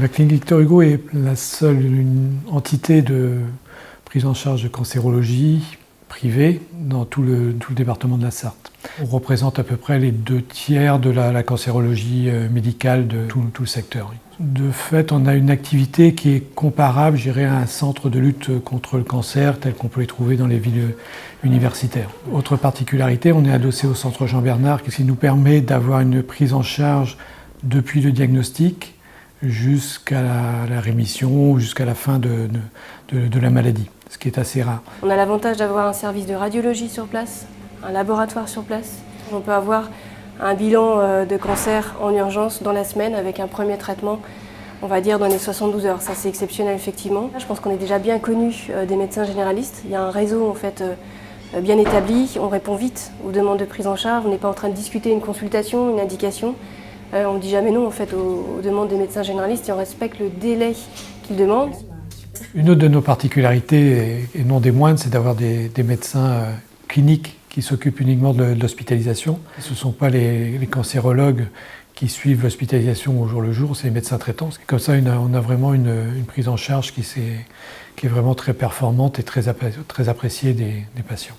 La clinique Victor Hugo est la seule entité de prise en charge de cancérologie privée dans tout le département de la Sarthe. On représente à peu près les 2/3 de la cancérologie médicale de tout le secteur. De fait, on a une activité qui est comparable, je dirais, à un centre de lutte contre le cancer tel qu'on peut les trouver dans les villes universitaires. Autre particularité, on est adossé au centre Jean-Bernard, ce qui nous permet d'avoir une prise en charge depuis le diagnostic jusqu'à la rémission, jusqu'à la fin de la maladie, ce qui est assez rare. On a l'avantage d'avoir un service de radiologie sur place, un laboratoire sur place. On peut avoir un bilan de cancer en urgence dans la semaine avec un premier traitement, on va dire dans les 72 heures. Ça, c'est exceptionnel, effectivement. Je pense qu'on est déjà bien connu des médecins généralistes. Il y a un réseau en fait bien établi. On répond vite aux demandes de prise en charge. On n'est pas en train de discuter une consultation, une indication. On ne dit jamais non en fait aux demandes des médecins généralistes et on respecte le délai qu'ils demandent. Une autre de nos particularités, et non des moindres, c'est d'avoir des médecins cliniques qui s'occupent uniquement de l'hospitalisation. Ce ne sont pas les cancérologues qui suivent l'hospitalisation au jour le jour, c'est les médecins traitants. Comme ça, on a vraiment une prise en charge qui est vraiment très performante et très appréciée des patients.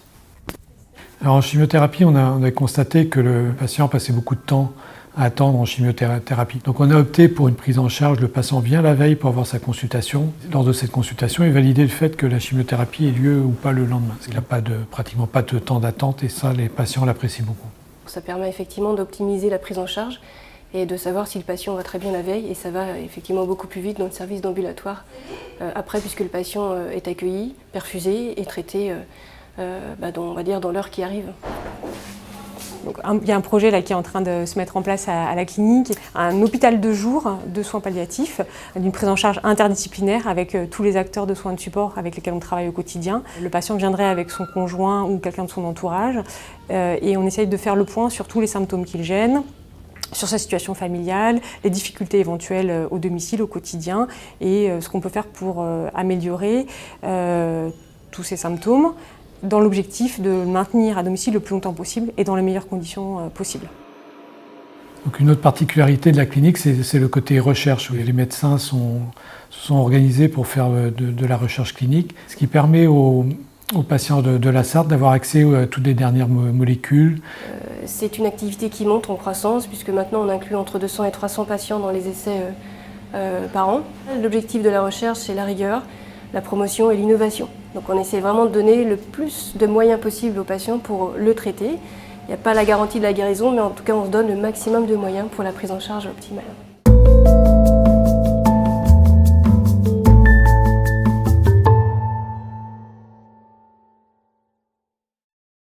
Alors en chimiothérapie, on a constaté que le patient passait beaucoup de temps à attendre en chimiothérapie. Donc on a opté pour une prise en charge. Le patient vient la veille pour avoir sa consultation. Lors de cette consultation, il est validé le fait que la chimiothérapie ait lieu ou pas le lendemain. Parce qu'il n'y a pratiquement pas de temps d'attente et ça, les patients l'apprécient beaucoup. Ça permet effectivement d'optimiser la prise en charge et de savoir si le patient va très bien la veille et ça va effectivement beaucoup plus vite dans le service d'ambulatoire après puisque le patient est accueilli, perfusé et traité on va dire dans l'heure qui arrive. Donc, il y a un projet là, qui est en train de se mettre en place à la clinique, un hôpital de jour de soins palliatifs, d'une prise en charge interdisciplinaire avec tous les acteurs de soins de support avec lesquels on travaille au quotidien. Le patient viendrait avec son conjoint ou quelqu'un de son entourage et on essaye de faire le point sur tous les symptômes qui le gênent, sur sa situation familiale, les difficultés éventuelles au domicile, au quotidien et ce qu'on peut faire pour améliorer tous ces symptômes, dans l'objectif de le maintenir à domicile le plus longtemps possible et dans les meilleures conditions possibles. Donc une autre particularité de la clinique, c'est le côté recherche, où les médecins se sont organisés pour faire de la recherche clinique, ce qui permet aux patients de la Sarthe d'avoir accès à toutes les dernières molécules. C'est une activité qui monte en croissance, puisque maintenant on inclut entre 200 et 300 patients dans les essais par an. L'objectif de la recherche, c'est la rigueur, la promotion et l'innovation. Donc on essaie vraiment de donner le plus de moyens possible aux patients pour le traiter. Il n'y a pas la garantie de la guérison, mais en tout cas on se donne le maximum de moyens pour la prise en charge optimale.